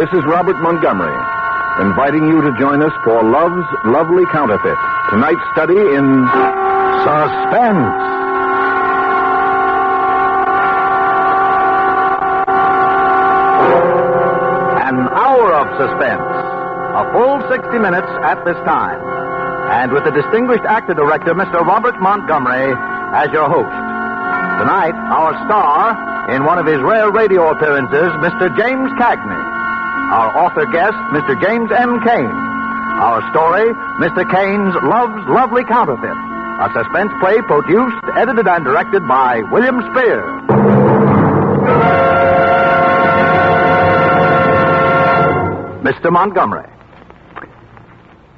This is Robert Montgomery, inviting you to join us for Love's Lovely Counterfeit. Tonight's study in Suspense. An hour of suspense. A full 60 minutes at this time. And with the distinguished actor-director, Mr. Robert Montgomery, as your host. Tonight, our star, in one of his rare radio appearances, Mr. James Cagney. Our author guest, Mr. James M. Cain. Our story, Mr. Cain's Love's Lovely Counterfeit. A suspense play produced, edited, and directed by William Spears. Mr. Montgomery.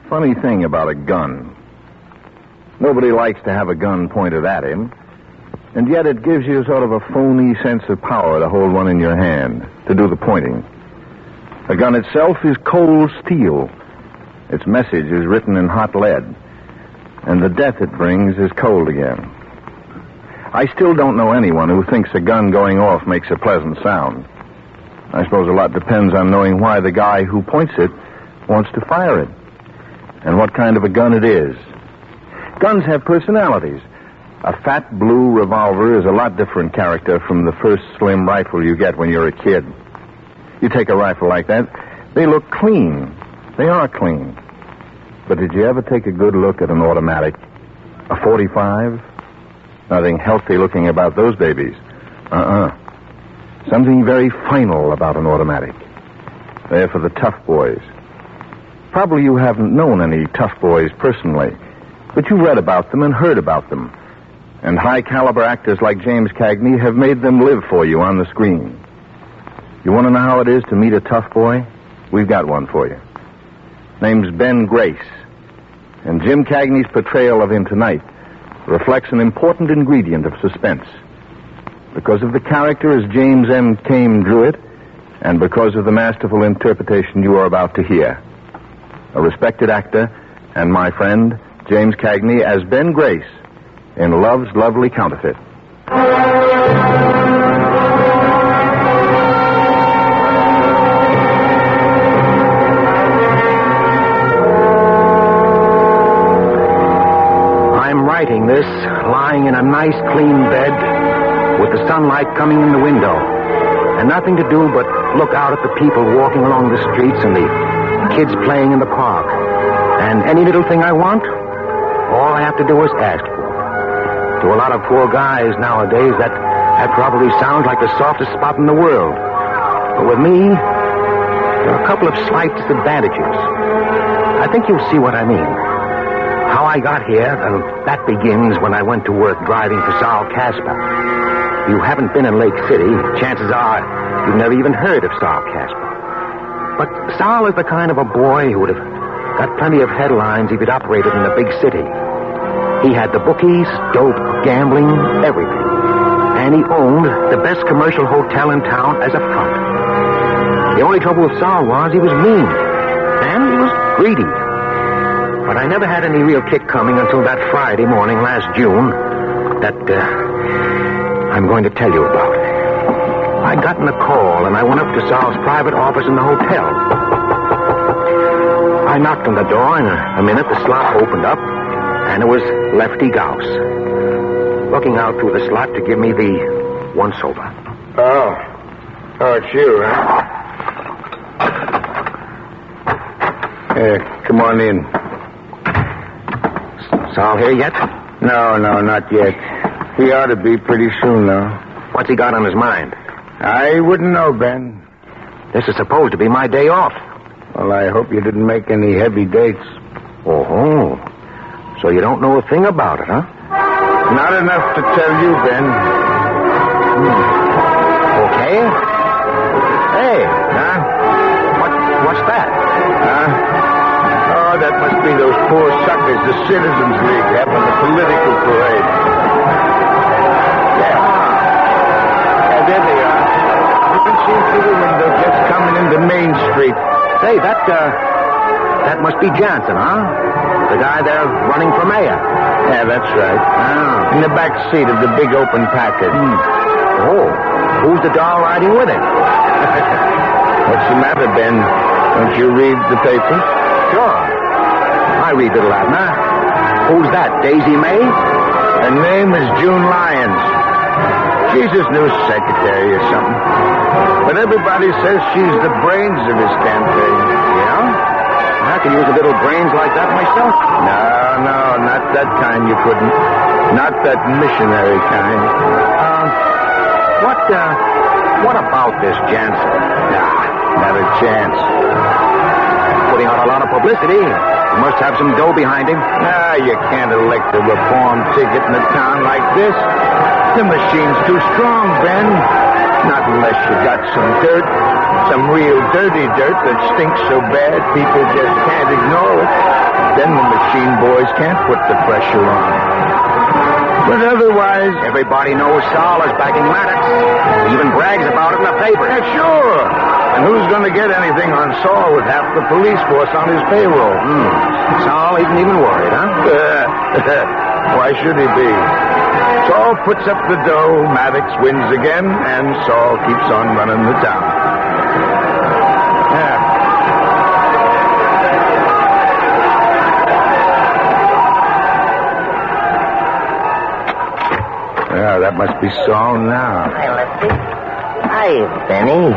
Funny thing about a gun. Nobody likes to have a gun pointed at him, and yet it gives you sort of a phony sense of power to hold one in your hand, to do the pointing. The gun itself is cold steel. Its message is written in hot lead, and the death it brings is cold again. I still don't know anyone who thinks a gun going off makes a pleasant sound. I suppose a lot depends on knowing why the guy who points it wants to fire it, and what kind of a gun it is. Guns have personalities. A fat blue revolver is a lot different character from the first slim rifle you get when you're a kid. You take a rifle like that, they look clean. They are clean. But did you ever take a good look at an automatic? A 45? Nothing healthy looking about those babies. Something very final about an automatic. They're for the tough boys. Probably you haven't known any tough boys personally, but you read about them and heard about them. And high-caliber actors like James Cagney have made them live for you on the screen. You want to know how it is to meet a tough boy? We've got one for you. Name's Ben Grace. And Jim Cagney's portrayal of him tonight reflects an important ingredient of suspense. Because of the character as James M. Cain drew it, and because of the masterful interpretation you are about to hear. A respected actor, and my friend, James Cagney, as Ben Grace in Love's Lovely Counterfeit. I'm writing this lying in a nice, clean bed with the sunlight coming in the window and nothing to do but look out at the people walking along the streets and the kids playing in the park. And any little thing I want, all I have to do is ask for. To a lot of poor guys nowadays, that probably sounds like the softest spot in the world. But with me, there are a couple of slight disadvantages. I think you'll see what I mean. How I got here, that begins when I went to work driving for Sal Casper. If you haven't been in Lake City, chances are you've never even heard of Sal Casper. But Sal is the kind of a boy who would have got plenty of headlines if he'd operated in a big city. He had the bookies, dope, gambling, everything. And he owned the best commercial hotel in town as a front. The only trouble with Sal was he was mean. And he was greedy. But I never had any real kick coming until that Friday morning last June that I'm going to tell you about. I'd gotten a call, and I went up to Sal's private office in the hotel. I knocked on the door, and in a minute the slot opened up, and it was Lefty Gauss, looking out through the slot to give me the once-over. Oh, it's you, huh? Come on in. Sal here yet? No, not yet. He ought to be pretty soon, though. What's he got on his mind? I wouldn't know, Ben. This is supposed to be my day off. Well, I hope you didn't make any heavy dates. Oh, so you don't know a thing about it, huh? Not enough to tell you, Ben. Okay. Hey, what's that? Oh, that must be those poor suckers the Citizens League have on the political parade. Yeah, there they are. You can see through the window just coming into Main Street. Say, that must be Johnson, huh? The guy there running for mayor. Yeah, that's right. In the back seat of the big open Packard. Oh, who's the doll riding with him? What's the matter, Ben? Don't you read the papers? Sure. I read Little Abner. Who's that, Daisy May? Her name is June Lyons. She's his new secretary or something. But everybody says she's the brains of his campaign. Yeah? I could use a little brains like that myself. No, not that kind you couldn't. Not that missionary kind. What about this Jansen? Nah, not a chance. Putting out a lot of publicity. He must have some dough behind him. You can't elect a reform ticket in a town like this. The machine's too strong, Ben. Not unless you got some dirt. Some real dirty dirt that stinks so bad people just can't ignore it. Then the machine boys can't put the pressure on. But otherwise... Everybody knows Saul is backing Maddox. He even brags about it in the paper. Yeah, sure. And who's going to get anything on Saul with half the police force on his payroll? Saul isn't even worried, huh? Why should he be? Saul puts up the dough, Maddox wins again, and Saul keeps on running the town. Yeah, that must be Saul now. Hi, Lefty. Hi, Benny.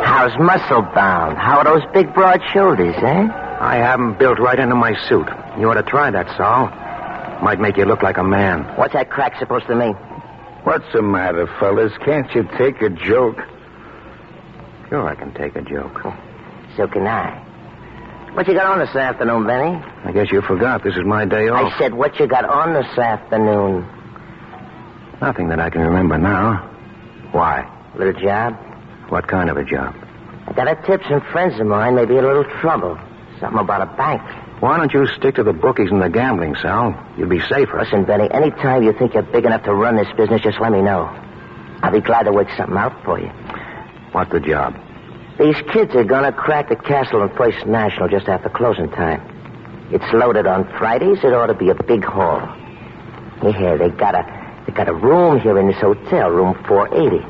How's muscle bound? How are those big, broad shoulders, eh? I haven't built right into my suit. You ought to try that, Saul. Might make you look like a man. What's that crack supposed to mean? What's the matter, fellas? Can't you take a joke? Sure, I can take a joke. So can I. What you got on this afternoon, Benny? I guess you forgot. This is my day off. I said, what you got on this afternoon? Nothing that I can remember now. Why? Little job? What kind of a job? I got a tip some friends of mine may be in a little trouble. Something about a bank. Why don't you stick to the bookies and the gambling, Sal? You'd be safer. Listen, Benny, anytime you think you're big enough to run this business, just let me know. I'll be glad to work something out for you. What's the job? These kids are going to crack the castle on First National just after closing time. It's loaded on Fridays. It ought to be a big haul. Here, they got a room here in this hotel, room 480.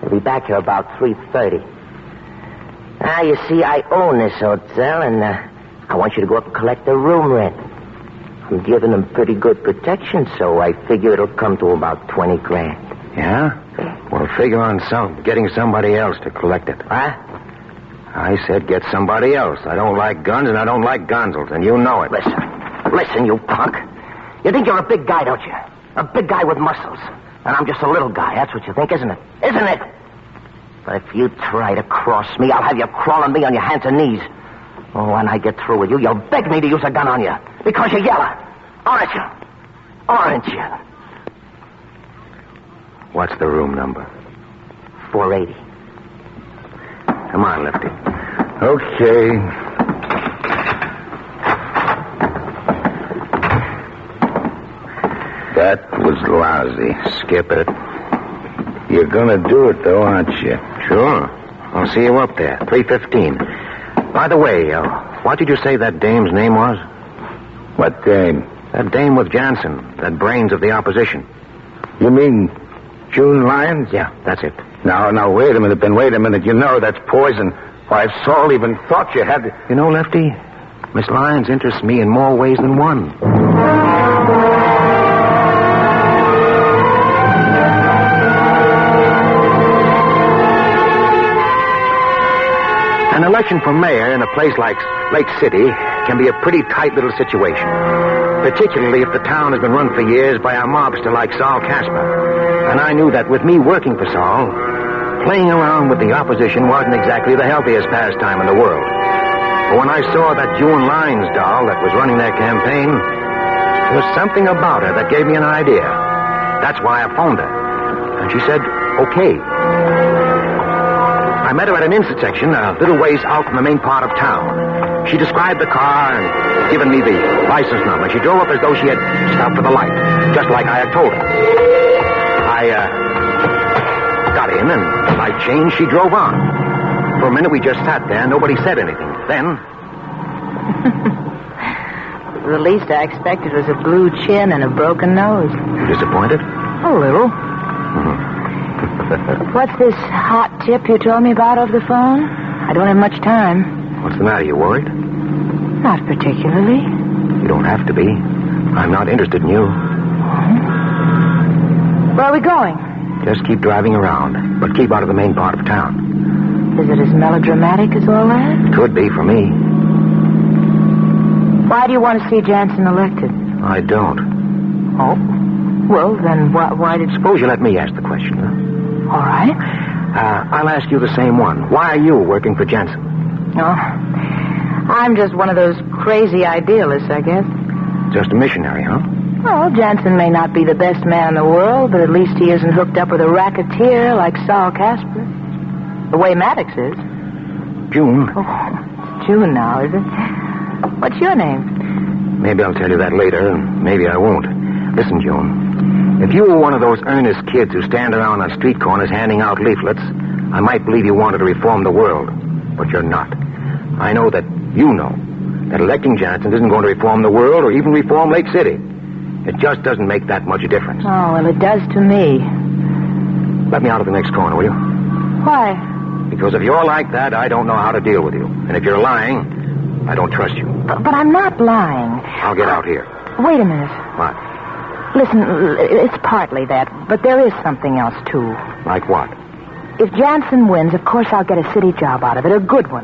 They'll be back here about 3:30. Now, you see, I own this hotel, and I want you to go up and collect the room rent. I'm giving them pretty good protection, so I figure it'll come to about 20 grand. Yeah? Well, figure on getting somebody else to collect it. Huh? I said get somebody else. I don't like guns, and I don't like gonzels, and you know it. Listen, you punk. You think you're a big guy, don't you? A big guy with muscles. And I'm just a little guy. That's what you think, isn't it? Isn't it? But if you try to cross me, I'll have you crawling me on your hands and knees. Oh, when I get through with you, you'll beg me to use a gun on you. Because you're yellow. Aren't you? Aren't you? What's the room number? 480. Come on, Lefty. Okay. That was lousy. Skip it. You're gonna do it, though, aren't you? Sure. I'll see you up there, 3:15. By the way, what did you say that dame's name was? What dame? That dame with Jansen, that brains of the opposition. You mean June Lyons? Yeah, that's it. Now, wait a minute, Ben, wait a minute. You know that's poison. Why, if Saul even thought you had... You know, Lefty, Miss Lyons interests me in more ways than one. An election for mayor in a place like Lake City can be a pretty tight little situation, particularly if the town has been run for years by a mobster like Saul Casper. And I knew that with me working for Saul, playing around with the opposition wasn't exactly the healthiest pastime in the world. But when I saw that June Lyons doll that was running their campaign, there was something about her that gave me an idea. That's why I phoned her. And she said, okay. I met her at an intersection a little ways out from the main part of town. She described the car and given me the license number. She drove up as though she had stopped for the light, just like I had told her. I got in, and I changed. She drove on. For a minute, we just sat there. Nobody said anything. Then... The least I expected was a blue chin and a broken nose. You disappointed? A little. Mm-hmm. What's this hot tip you told me about over the phone? I don't have much time. What's the matter? You worried? Not particularly. You don't have to be. I'm not interested in you. Where are we going? Just keep driving around, but keep out of the main part of town. Is it as melodramatic as all that? Could be for me. Why do you want to see Jansen elected? I don't. Oh? Well, then why did... Suppose you let me ask the question, huh? All right. I'll ask you the same one. Why are you working for Jensen? Oh, I'm just one of those crazy idealists, I guess. Just a missionary, huh? Well, Jansen may not be the best man in the world, but at least he isn't hooked up with a racketeer like Saul Casper. The way Maddox is. June. Oh, it's June now, is it? What's your name? Maybe I'll tell you that later, and maybe I won't. Listen, June. If you were one of those earnest kids who stand around on street corners handing out leaflets, I might believe you wanted to reform the world. But you're not. I know that you know that electing Jansen isn't going to reform the world or even reform Lake City. It just doesn't make that much difference. Oh, well, it does to me. Let me out of the next corner, will you? Why? Because if you're like that, I don't know how to deal with you. And if you're lying, I don't trust you. But I'm not lying. I'll get out here. Wait a minute. What? Listen, it's partly that, but there is something else, too. Like what? If Jansen wins, of course I'll get a city job out of it, a good one.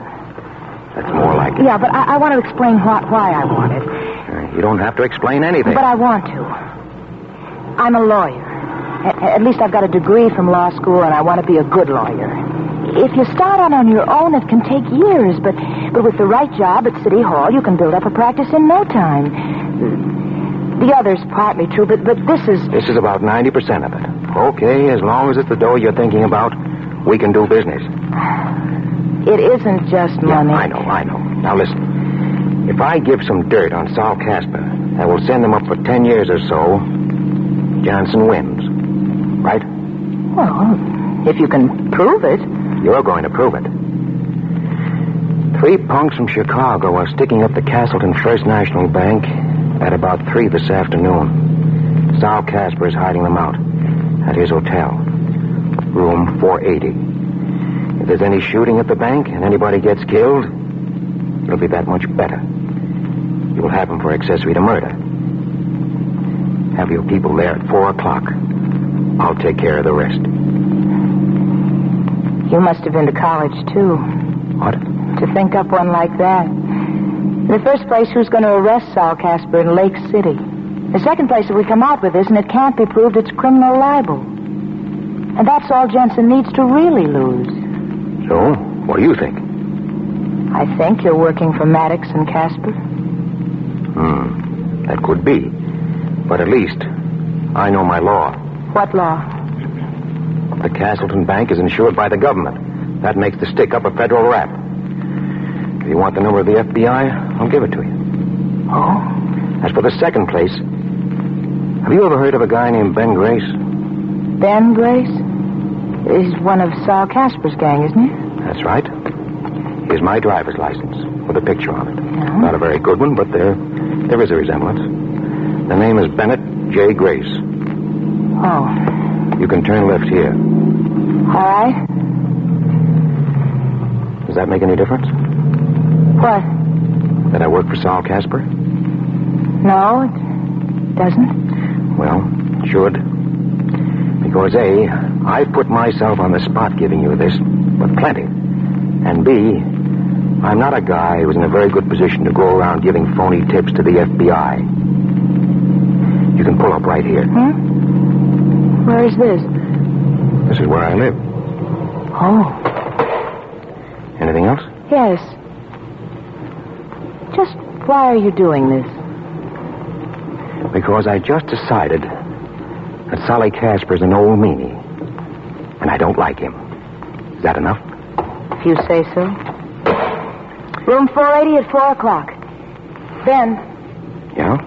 That's more like it. Yeah, but I want to explain why I want it. You don't have to explain anything. But I want to. I'm a lawyer. At least I've got a degree from law school, and I want to be a good lawyer. If you start out on your own, it can take years, but with the right job at City Hall, you can build up a practice in no time. The other's partly true, but this is... This is about 90% of it. Okay, as long as it's the dough you're thinking about, we can do business. It isn't just money. Yeah, I know. Now listen. If I give some dirt on Saul Casper, that will send him up for 10 years or so, Jansen wins. Right? Well, if you can prove it. You're going to prove it. 3 punks from Chicago are sticking up the Castleton First National Bank at about 3 this afternoon. Saul Casper is hiding them out at his hotel, room 480. If there's any shooting at the bank and anybody gets killed, it'll be that much better. You will have him for accessory to murder. Have your people there at 4 o'clock. I'll take care of the rest. You must have been to college, too. What? To think up one like that. In the first place, who's going to arrest Saul Casper in Lake City? The second place, if we come out with this and it can't be proved, it's criminal libel. And that's all Jensen needs to really lose. So, what do you think? I think you're working for Maddox and Casper. That could be. But at least, I know my law. What law? The Castleton Bank is insured by the government. That makes the stick-up a federal rap. If you want the number of the FBI, I'll give it to you. Oh? As for the second place, have you ever heard of a guy named Ben Grace? Ben Grace? He's one of Saul Casper's gang, isn't he? That's right. Here's my driver's license with a picture on it. Yeah. Not a very good one, but there is a resemblance. The name is Bennett J. Grace. Oh. You can turn left here. All right. Does that make any difference? What? That I work for Saul Casper? No, it doesn't. Well, it should. Because A, I've put myself on the spot giving you this, but plenty. And B, I'm not a guy who's in a very good position to go around giving phony tips to the FBI. You can pull up right here. Where is this? This is where I live. Oh. Anything else? Yes. Just why are you doing this? Because I just decided that Sally Casper's an old meanie. And I don't like him. Is that enough? If you say so. Room 480 at 4 o'clock. Ben. Yeah?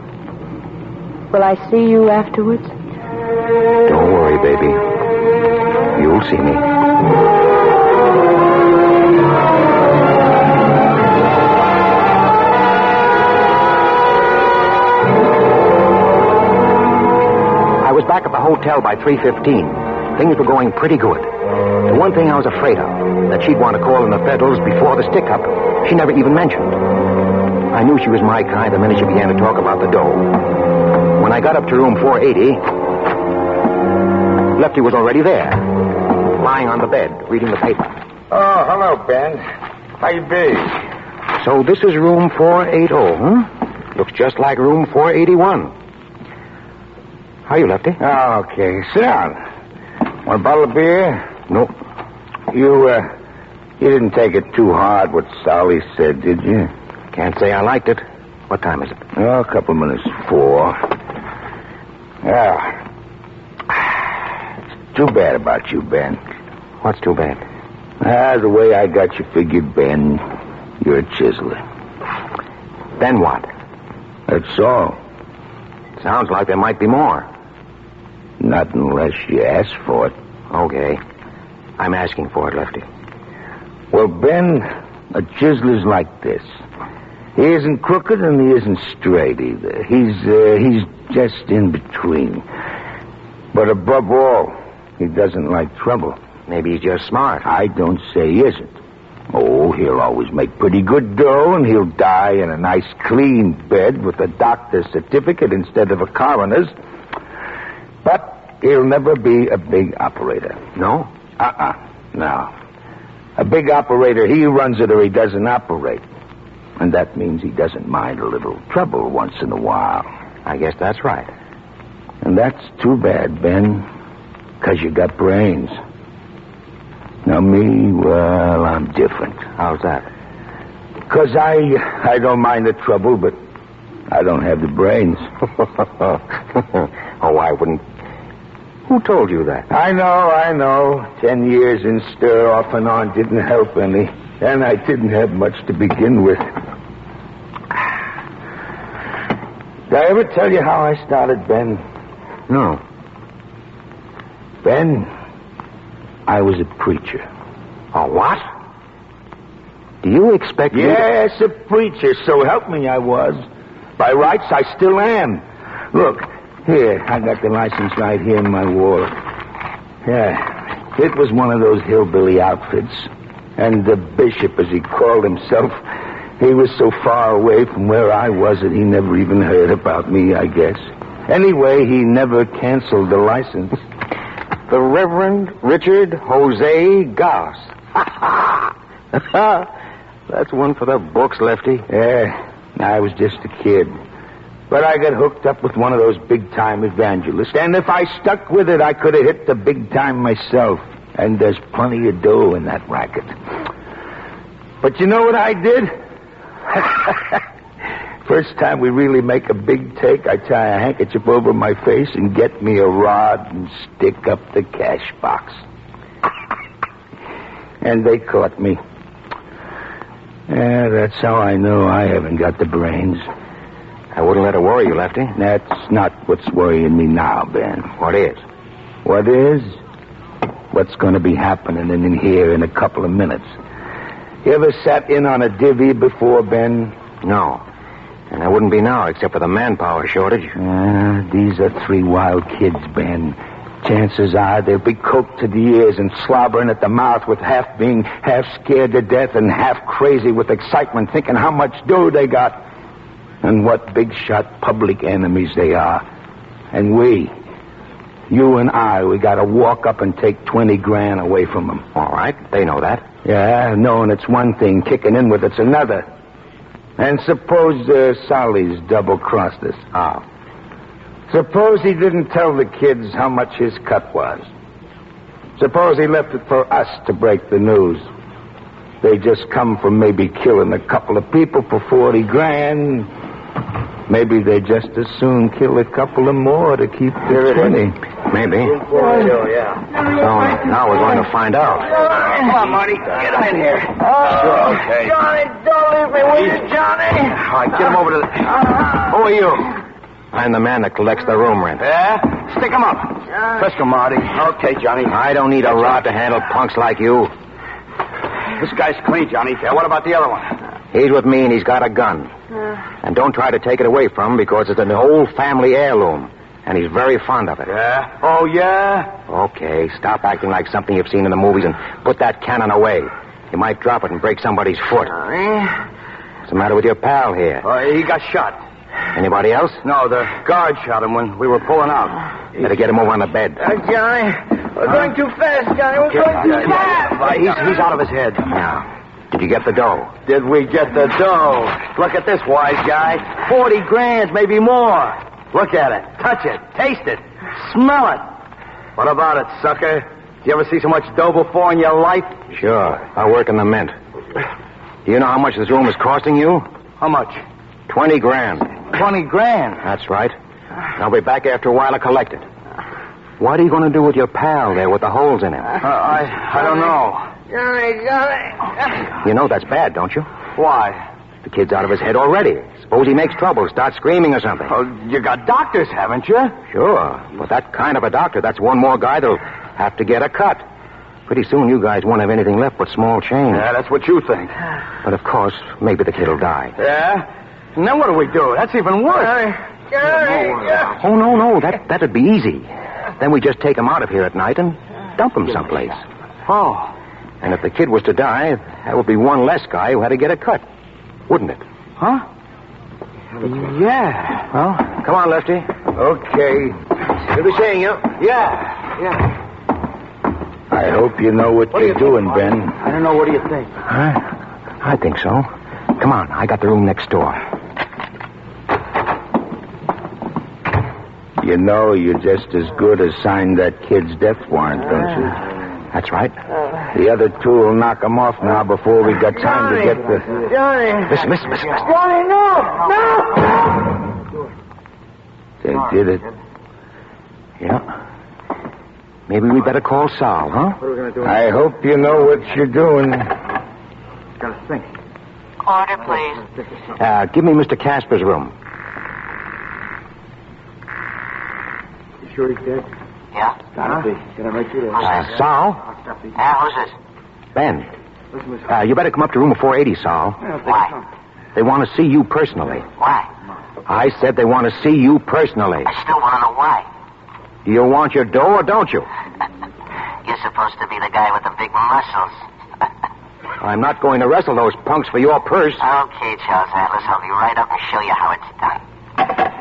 Will I see you afterwards? Don't worry, baby. You'll see me. I was back at the hotel by 3:15. things were going pretty good. The one thing I was afraid of, that she'd want to call in the Federals before the stick-up, she never even mentioned. I knew she was my kind the minute she began to talk about the dough. When I got up to room 480, Lefty was already there, lying on the bed, reading the paper. Oh, hello, Ben. How you be? So this is room 480, huh? Looks just like room 481. How you, Lefty? Okay, sit down. Want a bottle of beer? Nope. You didn't take it too hard what Sally said, did you? Can't say I liked it. What time is it? Oh, a couple of minutes 4. Yeah. It's too bad about you, Ben. What's too bad? The way I got you figured, Ben, you're a chiseler. Then what? That's all. Sounds like there might be more. Not unless you ask for it. Okay. I'm asking for it, Lefty. Well, Ben, a chiseler's like this. He isn't crooked and he isn't straight either. He's just in between. But above all, he doesn't like trouble. Maybe he's just smart. I don't say he isn't. Oh, he'll always make pretty good dough, and he'll die in a nice clean bed with a doctor's certificate instead of a coroner's. But he'll never be a big operator. No? No. A big operator, he runs it or he doesn't operate. And that means he doesn't mind a little trouble once in a while. I guess that's right. And that's too bad, Ben, because you got brains. Now, me, well, I'm different. How's that? Because I don't mind the trouble, but I don't have the brains. Oh, I wouldn't. Who told you that? I know. 10 years in stir off and on didn't help any. And I didn't have much to begin with. Did I ever tell you how I started, Ben? No. Ben, I was a preacher. A what? Do you expect me Yes, a preacher. So help me, I was. By rights, I still am. Look, here, I got the license right here in my wallet. Yeah, it was one of those hillbilly outfits. And the bishop, as he called himself, he was so far away from where I was that he never even heard about me, I guess. Anyway, he never canceled the license. The Reverend Richard Jose Goss. That's one for the books, Lefty. Yeah, I was just a kid. But I got hooked up with one of those big-time evangelists. And if I stuck with it, I could have hit the big time myself. And there's plenty of dough in that racket. But you know what I did? First time we really make a big take, I tie a handkerchief over my face and get me a rod and stick up the cash box. And they caught me. Yeah, that's how I know I haven't got the brains. I wouldn't let it worry you, Lefty. That's not what's worrying me now, Ben. What is? What is? What's going to be happening in here in a couple of minutes. You ever sat in on a divvy before, Ben? No. And I wouldn't be now, except for the manpower shortage. These are 3 wild kids, Ben. Chances are they'll be coked to the ears and slobbering at the mouth with being half scared to death and half crazy with excitement, thinking how much dough they got and what big-shot public enemies they are. And you and I, we got to walk up and take 20 grand away from them. All right, they know that. Yeah, knowing it's one thing, kicking in with it's another. And suppose Sally's double-crossed us. Oh. Suppose he didn't tell the kids how much his cut was. Suppose he left it for us to break the news. They just come from maybe killing a couple of people for 40 grand. Maybe they just as soon kill a couple of more to keep their 20. Maybe. Yeah. So now we're going to find out. Come on, Marty. Get in here. Sure, okay. Johnny, don't leave me, will you, Johnny? All right, get him over to the... Who are you? I'm the man that collects the room rent. Yeah? Stick him up. Frisk him, Marty. Okay, Johnny. I don't need a rod to handle punks like you. This guy's clean, Johnny. What about the other one? He's with me and he's got a gun. And don't try to take it away from him because it's an old family heirloom. And he's very fond of it. Yeah? Oh, yeah? Okay, stop acting like something you've seen in the movies and put that cannon away. You might drop it and break somebody's foot. What's the matter with your pal here? He got shot. Anybody else? No, the guard shot him when we were pulling out. Better get him over on the bed. Johnny, we're going too fast, Johnny. We're going too fast. He's out of his head. Now, did you get the dough? Did we get the dough? Look at this, wise guy. 40 grand, maybe more. Look at it. Touch it. Taste it. Smell it. What about it, sucker? Did you ever see so much dough before in your life? Sure. I work in the mint. Do you know how much this room is costing you? How much? 20 grand. 20 grand. That's right. I'll be back after a while to collect it. What are you going to do with your pal there with the holes in him? I don't know. Johnny. You know that's bad, don't you? Why? The kid's out of his head already. Suppose he makes trouble, starts screaming or something. Oh, you got doctors, haven't you? Sure. With that kind of a doctor, that's one more guy that'll have to get a cut. Pretty soon you guys won't have anything left but small change. Yeah, that's what you think. But of course, maybe the kid'll die. Yeah? And then what do we do? That's even worse. Oh, no. That'd be easy. Then we just take him out of here at night and dump him someplace. Oh. And if the kid was to die, that would be one less guy who had to get a cut. Wouldn't it? Huh? Yeah. Well, come on, Lefty. Okay. Good to seeing you. Yeah. I hope you know what you're doing, Ben. I don't know. What do you think? I think so. Come on, I got the room next door. You know you're just as good as signing that kid's death warrant, don't you? That's right. The other two will knock him off now before we got time to get the... Johnny. Listen. Johnny, no! They did it. Yeah. Maybe we better call Sal, huh? What are we going to do? I hope you know what you're doing. Got to think. Order, please. Give me Mr. Casper's room. You sure he's dead? Yeah? Gotta be. Get him right through there. Sal? Yeah, who's this? Ben. Listen, You better come up to room 480, Sal. Why? They want to see you personally. Why? I said they want to see you personally. I still want to know why. Do you want your dough or don't you? You're supposed to be the guy with the big muscles. I'm not going to wrestle those punks for your purse. Okay, Charles Atlas, I'll be right up and show you how it's done.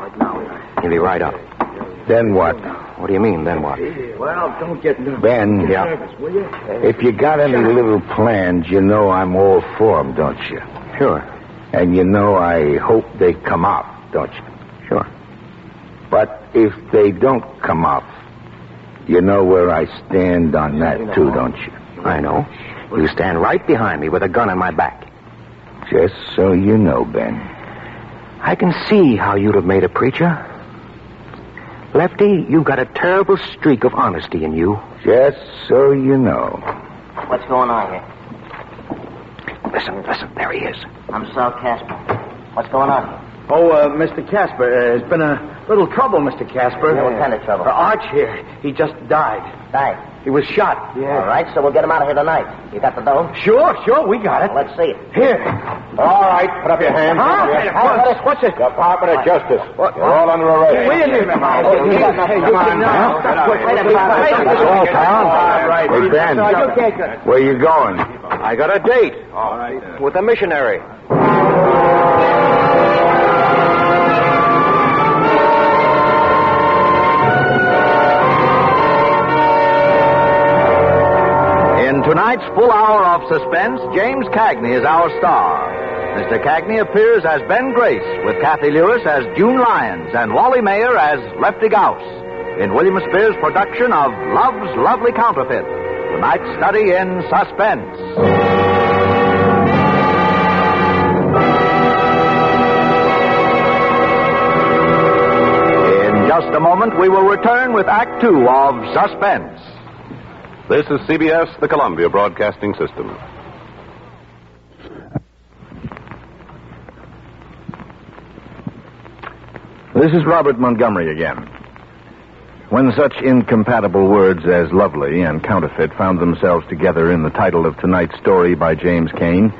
Right now. You'll be right up. Then what? What do you mean, then what? Well, don't get nervous. Ben, Nervous, will you? if you got any little plans, you know I'm all for them, don't you? Sure. And you know I hope they come off, don't you? Sure. But if they don't come off, you know where I stand on that, too, don't you? I know. You stand right behind me with a gun on my back. Just so you know, Ben. I can see how you'd have made a preacher. Lefty, you've got a terrible streak of honesty in you. Just so you know. What's going on here? Listen, there he is. I'm Sal Casper. What's going on? Oh, Mr. Casper, there's been a little trouble, Mr. Casper. Yeah, what kind of trouble? Arch here. He just died. Died. He was shot. All right, so we'll get him out of here tonight. You got the dough? Sure, we got it. Well, let's see it. Here. All right, put up your hands. What's this? Department of Justice. You're all under arrest. Wait a minute. Come on now. That's all, pal. Hey, Ben, where you going? I got a date. All right. With a missionary. In tonight's full hour of suspense, James Cagney is our star. Mr. Cagney appears as Ben Grace, with Kathy Lewis as June Lyons and Wally Mayer as Lefty Gauss, in William Spears' production of Love's Lovely Counterfeit, tonight's study in suspense. In just a moment, we will return with Act Two of Suspense. This is CBS, the Columbia Broadcasting System. This is Robert Montgomery again. When such incompatible words as lovely and counterfeit found themselves together in the title of tonight's story by James Cain,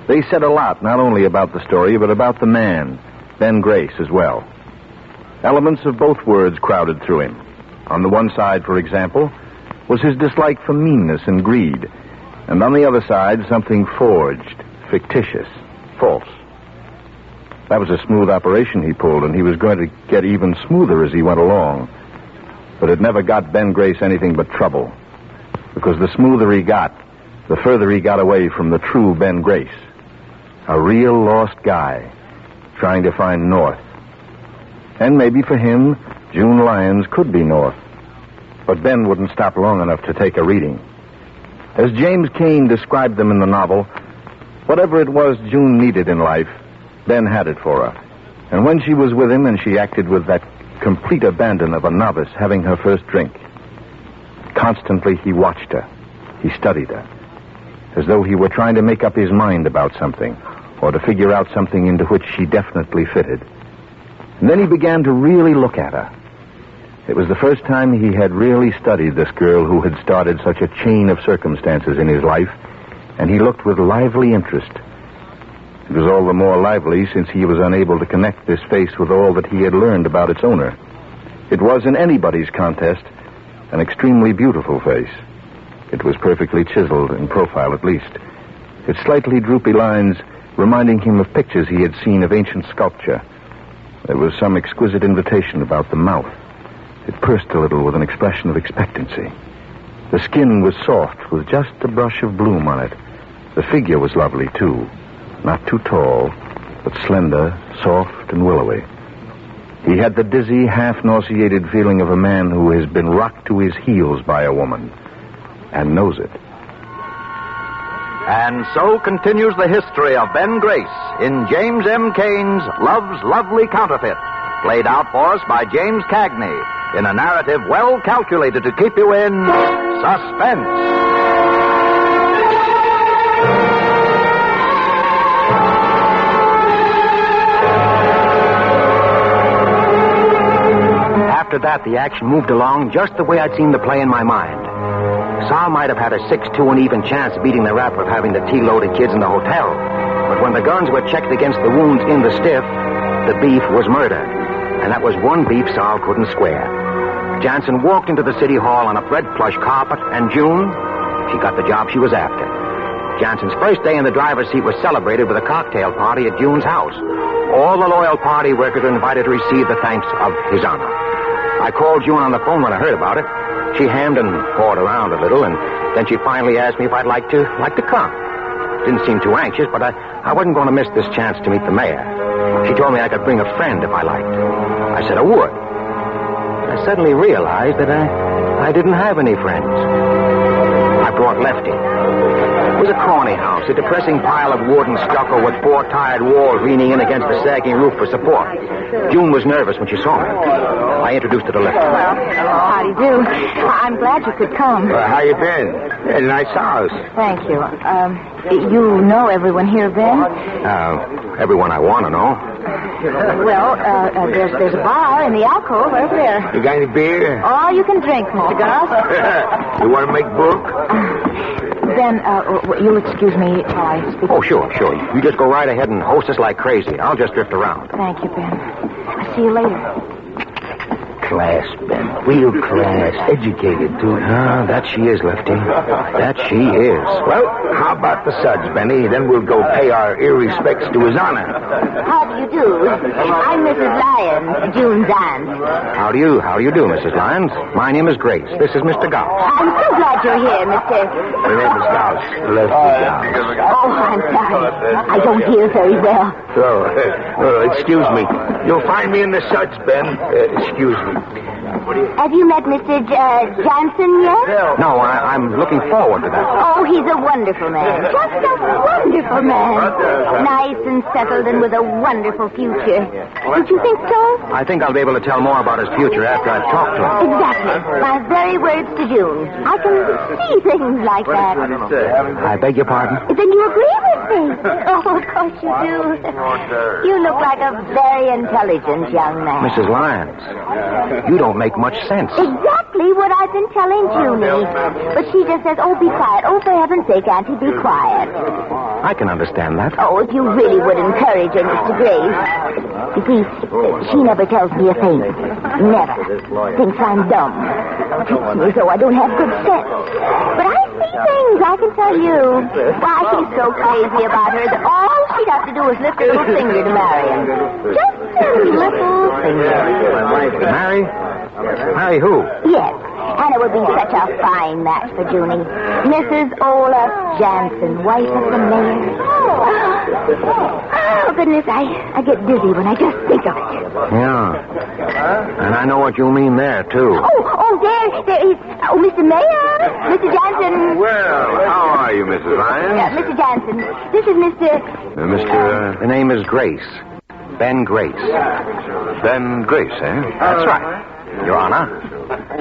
they said a lot not only about the story, but about the man, Ben Grace, as well. Elements of both words crowded through him. On the one side, for example, was his dislike for meanness and greed. And on the other side, something forged, fictitious, false. That was a smooth operation he pulled, and he was going to get even smoother as he went along. But it never got Ben Grace anything but trouble. Because the smoother he got, the further he got away from the true Ben Grace. A real lost guy, trying to find North. And maybe for him, June Lyons could be North. But Ben wouldn't stop long enough to take a reading. As James Cain described them in the novel, whatever it was June needed in life, Ben had it for her. And when she was with him and she acted with that complete abandon of a novice having her first drink, constantly he watched her. He studied her. As though he were trying to make up his mind about something, or to figure out something into which she definitely fitted. And then he began to really look at her. It was the first time he had really studied this girl who had started such a chain of circumstances in his life, and he looked with lively interest. It was all the more lively since he was unable to connect this face with all that he had learned about its owner. It was, in anybody's contest, an extremely beautiful face. It was perfectly chiseled in profile, at least. Its slightly droopy lines reminding him of pictures he had seen of ancient sculpture. There was some exquisite invitation about the mouth. It pursed a little with an expression of expectancy. The skin was soft with just a brush of bloom on it. The figure was lovely, too. Not too tall, but slender, soft, and willowy. He had the dizzy, half-nauseated feeling of a man who has been rocked to his heels by a woman, and knows it. And so continues the history of Ben Grace in James M. Cain's Love's Lovely Counterfeit, played out for us by James Cagney in a narrative well calculated to keep you in suspense. After that, the action moved along just the way I'd seen the play in my mind. Sal might have had a 6-2 and even chance beating the rap of having the tea-loaded kids in the hotel. But when the guns were checked against the wounds in the stiff, the beef was murder. And that was one beef Sal couldn't square. Jansen walked into the city hall on a red plush carpet, and June, she got the job she was after. Jansen's first day in the driver's seat was celebrated with a cocktail party at June's house. All the loyal party workers were invited to receive the thanks of His Honor. I called June on the phone when I heard about it. She hemmed and pawed around a little, and then she finally asked me if I'd like to come. Didn't seem too anxious, but I wasn't going to miss this chance to meet the mayor. She told me I could bring a friend if I liked. I said I would. I suddenly realized that I didn't have any friends. I brought Lefty. It was a corny house, a depressing pile of wood and stucco with 4 tired walls leaning in against the sagging roof for support. June was nervous when she saw me. I introduced her to Lefty. Well, how do you do? I'm glad you could come. How you been? A nice house. Thank you. You know everyone here, Ben? Everyone I want to know. Well, there's a bar in the alcove over there. You got any beer? All you can drink, Mr. Goss. You want to make book? Ben, you'll excuse me while I speak. Oh, sure. You just go right ahead and host us like crazy. I'll just drift around. Thank you, Ben. I'll see you later. Class, Ben. Real class. Educated, too. Ah, that she is, Lefty. That she is. Well, how about the suds, Benny? Then we'll go pay our respects to His Honor. How do you do? I'm Mrs. Lyons, June's aunt. How do you do, Mrs. Lyons? My name is Grace. This is Mr. Gauss. I'm so glad you're here, Mr. My name is Gauss. Lefty Gauss. Oh, I'm sorry. I don't hear very well. Excuse me. You'll find me in the suds, Ben. Excuse me. Have you met Mr. Jansen yet? No, I'm looking forward to that. Oh, he's a wonderful man. Just a wonderful man. Nice and settled and with a wonderful future. Don't you think so? I think I'll be able to tell more about his future after I've talked to him. Exactly. My very words to June. I can see things like that. I beg your pardon? Then you agree with me? Oh, of course you do. You look like a very intelligent young man. Mrs. Lyons, you don't make much sense. Exactly what I've been telling Junie. But she just says, oh, be quiet. Oh, for heaven's sake, Auntie, be quiet. I can understand that. Oh, if you really would encourage her, Mr. Grace. You see, she never tells me a thing. Never. Thinks I'm dumb. Treats me as though I don't have good sense. But I see things, I can tell you. Why, she's so crazy about her that all she'd have to do is lift her little finger to marry him. Just a little finger. Marry? Marry who? Yes. And it would be such a fine match for Junie. Mrs. Olaf Jansen, wife of the mayor. Oh, goodness, I get dizzy when I just think of it. Yeah. And I know what you mean there, too. There is... Oh, Mr. Mayor. Mr. Jansen. Well, how are you, Mrs. Lyons? Mr. Jansen, this is Mr... The name is Grace. Ben Grace. Ben Grace, eh? That's right, Your Honor.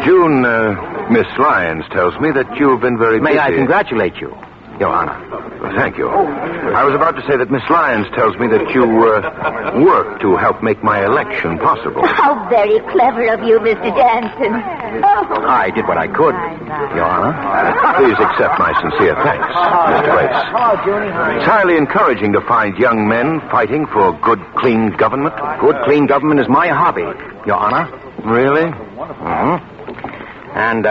June, Miss Lyons tells me that you've been very busy. May I congratulate you, Your Honor? Well, thank you. I was about to say that Miss Lyons tells me that you work to help make my election possible. How very clever of you, Mr. Jansen. I did what I could, Your Honor. Please accept my sincere thanks, Mr. Grace. It's highly encouraging to find young men fighting for good, clean government. Good, clean government is my hobby, Your Honor. Really? Mm-hmm. And,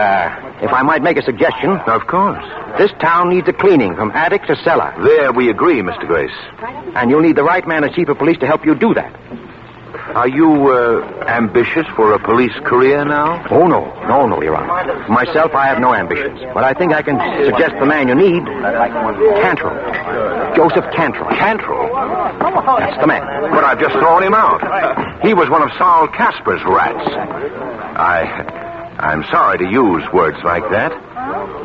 if I might make a suggestion... Of course. This town needs a cleaning from attic to cellar. There we agree, Mr. Grace. And you'll need the right man as chief of police to help you do that. Are you, ambitious for a police career now? Oh, no, Your Honor. Myself, I have no ambitions. But I think I can suggest the man you need. Cantrell. Joseph Cantrell. Cantrell? That's the man. But I've just thrown him out. He was one of Saul Casper's rats. I'm sorry to use words like that.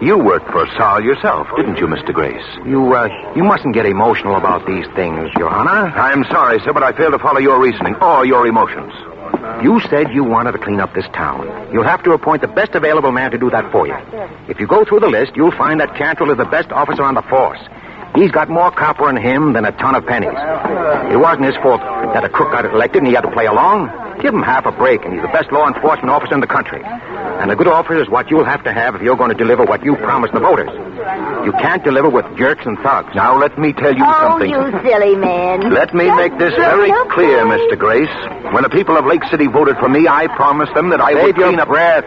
You worked for Saul yourself, didn't you, Mr. Grace? You mustn't get emotional about these things, Your Honor. I'm sorry, sir, but I fail to follow your reasoning or your emotions. You said you wanted to clean up this town. You'll have to appoint the best available man to do that for you. If you go through the list, you'll find that Cantrell is the best officer on the force. He's got more copper in him than a ton of pennies. It wasn't his fault that a crook got elected and he had to play along. Give him half a break, and he's the best law enforcement officer in the country. And a good officer is what you'll have to have if you're going to deliver what you promised the voters. You can't deliver with jerks and thugs. Now, let me tell you something. Oh, you silly man. Let me make this very clear, Mr. Grace. When the people of Lake City voted for me, I promised them that I would clean up... breath.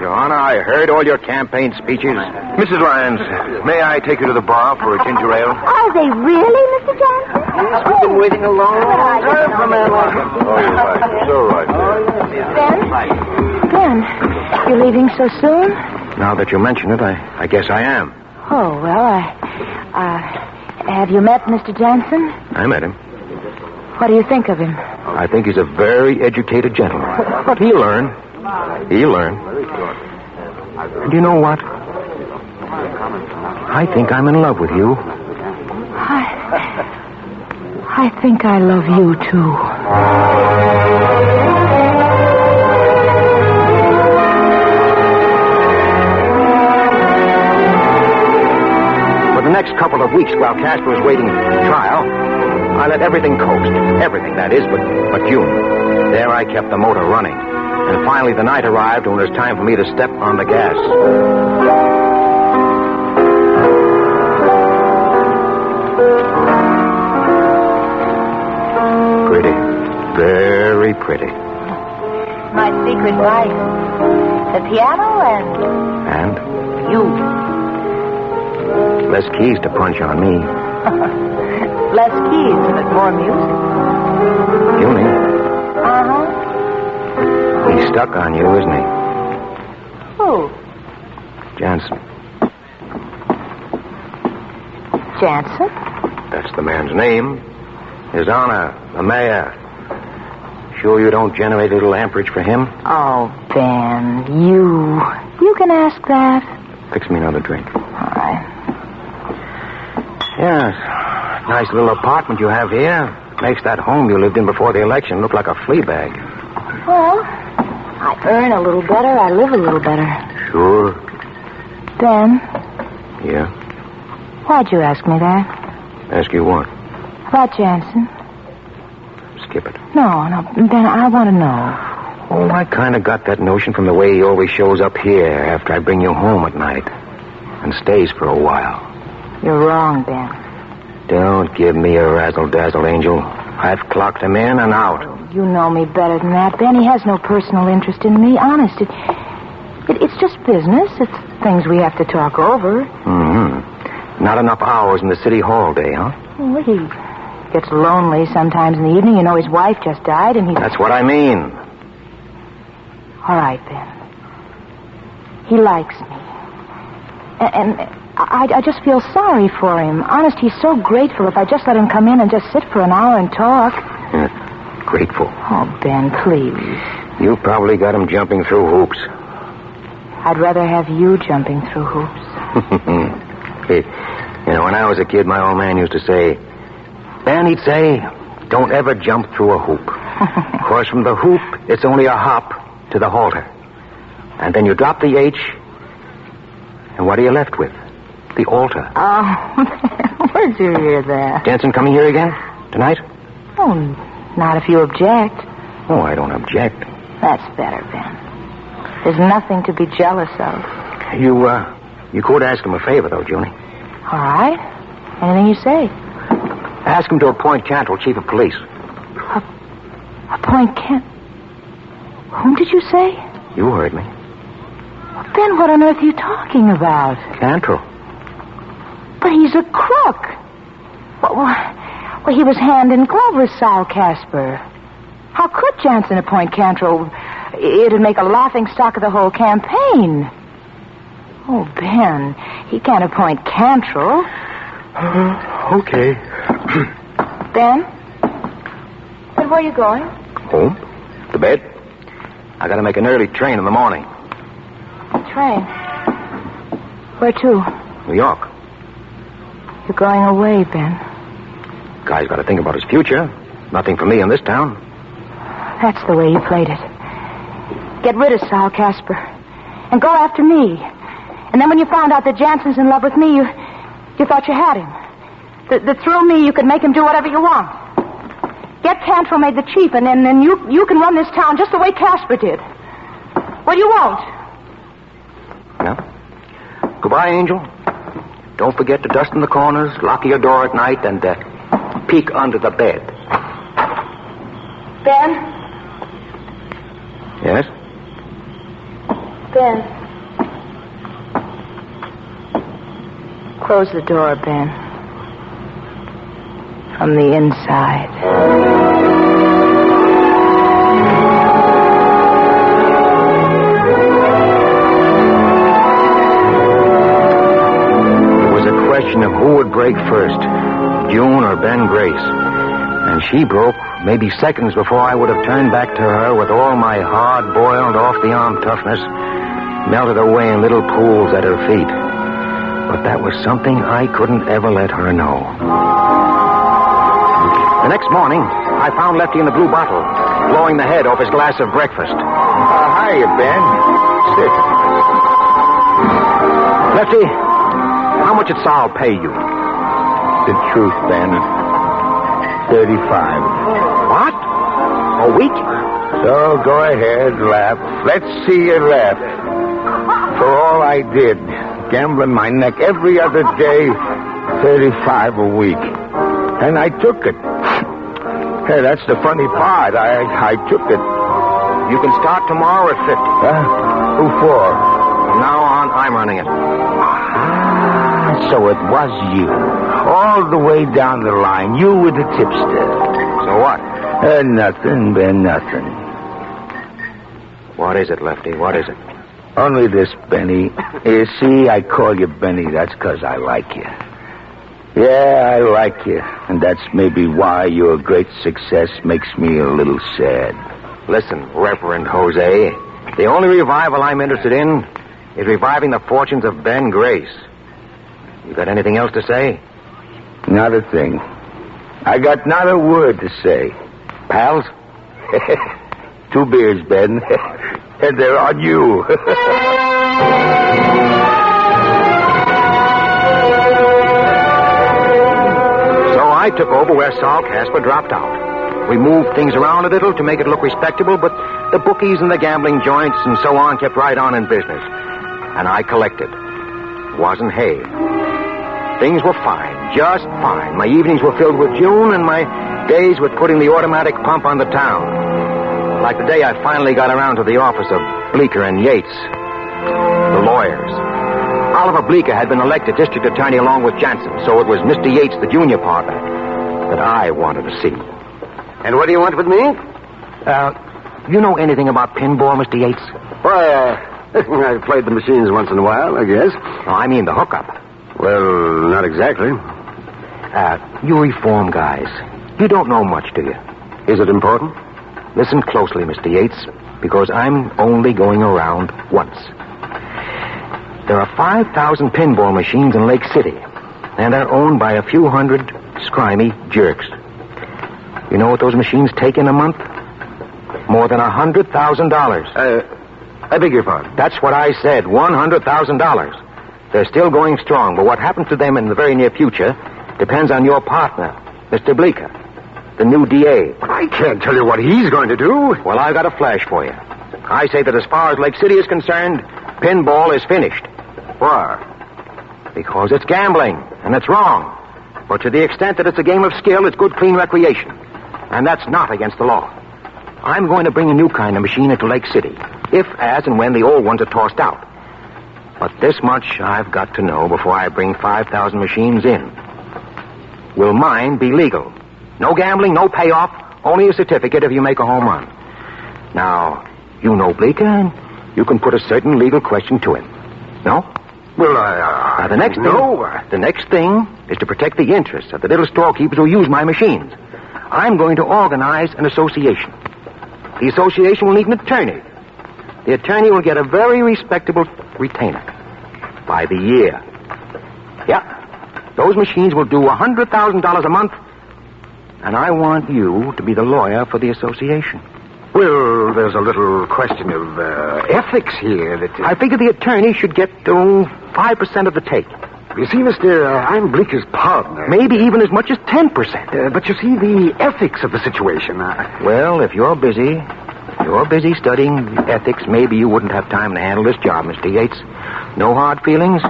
Your Honor, I heard all your campaign speeches. Mrs. Lyons, may I take you to the bar for a ginger ale? Are they really, Mr. Jansen? Yes, we've been waiting a long time for a man like him. Oh, you're right. It's all right. Ben, you're leaving so soon? Now that you mention it, I guess I am. Oh, well, have you met Mr. Jansen? I met him. What do you think of him? I think he's a very educated gentleman. But he'll learn. He'll learn. And you know what? I think I'm in love with you. I think I love you, too. For the next couple of weeks, while Casper was waiting for trial, I let everything coast. Everything, that is, but June. There I kept the motor running. And finally the night arrived when it was time for me to step on the gas. Pretty. Very pretty. My secret life. The piano and... And? you. Less keys to punch on me. Less keys, but more music. Junie. Uh-huh. He's stuck on you, isn't he? Who? Jansen. Jansen? That's the man's name. His Honor, the mayor. Sure you don't generate a little amperage for him? Oh, Ben, you can ask that. Fix me another drink. All right. Yes. Nice little apartment you have here. Makes that home you lived in before the election look like a flea bag. Well, I earn a little better, I live a little better. Sure. Ben? Yeah? Why'd you ask me that? Ask you what? About Jansen. Skip it. No, Ben, I want to know. Oh, I kind of got that notion from the way he always shows up here after I bring you home at night. And stays for a while. You're wrong, Ben. Don't give me a razzle-dazzle, Angel. I've clocked him in and out. You know me better than that, Ben. He has no personal interest in me. Honest. It's just business. It's things we have to talk over. Mm-hmm. Not enough hours in the city hall day, huh? Well, he gets lonely sometimes in the evening. You know, his wife just died, and he... That's what I mean. All right, Ben. He likes me. And I just feel sorry for him. Honest, he's so grateful if I just let him come in and just sit for an hour and talk. Grateful. Oh, Ben, please. You probably got him jumping through hoops. I'd rather have you jumping through hoops. Hey, you know, when I was a kid, my old man used to say, Ben, he'd say, don't ever jump through a hoop. Of course, from the hoop, it's only a hop to the halter. And then you drop the H, and what are you left with? The altar. Oh, where'd you hear that? Jensen coming here again? Tonight? Oh, not if you object. Oh, I don't object. That's better, Ben. There's nothing to be jealous of. You could ask him a favor, though, Junie. All right. Anything you say. Ask him to appoint Cantrell chief of police. Appoint Whom did you say? You heard me. Ben, what on earth are you talking about? Cantrell. But he's a crook. Well, he was hand in glove with Sal Casper. How could Jansen appoint Cantrell? It'd make a laughing stock of the whole campaign. Oh, Ben, he can't appoint Cantrell. Okay. Ben? Ben, where are you going? Home. To bed. I gotta make an early train in the morning. Train? Where to? New York. You're going away, Ben. Guy's gotta think about his future. Nothing for me in this town. That's the way you played it. Get rid of Sal Casper. And go after me. And then when you found out that Jansen's in love with me, you thought you had him. That through me you could make him do whatever you want. Get Cantrell made the chief, and then you can run this town just the way Casper did. Well, you won't. No. Goodbye, Angel. Don't forget to dust in the corners, lock your door at night, and peek under the bed. Ben? Yes? Ben. Close the door, Ben. From the inside. Of who would break first, June or Ben Grace. And she broke maybe seconds before I would have turned back to her with all my hard-boiled, off-the-arm toughness melted away in little pools at her feet. But that was something I couldn't ever let her know. The next morning, I found Lefty in the blue bottle, blowing the head off his glass of breakfast. Hiya, Ben. Sit. Lefty, how much did Sal pay you? The truth, Ben. 35. What? A week? So go ahead, laugh. Let's see you laugh. For all I did, gambling my neck every other day, 35 a week. And I took it. Hey, that's the funny part. I took it. You can start tomorrow at 50. Who for? From now on, I'm running it. So it was you. All the way down the line. You were the tipster. So what? Nothing, Ben, nothing. What is it, Lefty? What is it? Only this, Benny. You see, I call you Benny. That's because I like you. Yeah, I like you. And that's maybe why your great success makes me a little sad. Listen, Reverend Jose, the only revival I'm interested in is reviving the fortunes of Ben Grace. You got anything else to say? Not a thing. I got not a word to say. Pals? 2 beers, Ben. And they're on you. So I took over where Sal Casper dropped out. We moved things around a little to make it look respectable, but the bookies and the gambling joints and so on kept right on in business. And I collected. Wasn't hay. Things were fine, just fine. My evenings were filled with June, and my Days with putting the automatic pump on the town. Like the day I finally got around to the office of Bleecker and Yates, the lawyers. Oliver Bleecker had been elected district attorney along with Jansen, so it was Mr. Yates, the junior partner, that I wanted to see. And what do you want with me? You know anything about pinball, Mr. Yates? Why, I've played the machines once in a while, I guess. No, I mean the hookup. Well, not exactly. You reform guys. You don't know much, do you? Is it important? Listen closely, Mr. Yates, because I'm only going around once. There are 5,000 pinball machines in Lake City, and they're owned by a few hundred scrimey jerks. You know what those machines take in a month? More than $100,000. I beg your pardon. That's what I said, $100,000. They're still going strong, but what happens to them in the very near future depends on your partner, Mr. Bleecker, the new DA. But I can't tell you what he's going to do. Well, I've got a flash for you. I say that as far as Lake City is concerned, pinball is finished. Why? Because it's gambling, and it's wrong. But to the extent that it's a game of skill, it's good, clean recreation. And that's not against the law. I'm going to bring a new kind of machine into Lake City, if, as, and when the old ones are tossed out. But this much I've got to know before I bring 5,000 machines in. Will mine be legal? No gambling, no payoff, only a certificate if you make a home run. Now, you know Bleecker, and you can put a certain legal question to him. No? Well, Now, the next thing is to protect the interests of the little storekeepers who use my machines. I'm going to organize an association. The association will need an attorney. The attorney will get a very respectable retainer by the year. Yeah. Those machines will do $100,000 a month, and I want you to be the lawyer for the association. Well, there's a little question of ethics here that... I figure the attorney should get 5% of the take. You see, mister, I'm Bleeker's partner. Maybe even as much as 10%. But you see, the ethics of the situation... Well, if you're busy studying ethics, maybe you wouldn't have time to handle this job, Mr. Yates. No hard feelings.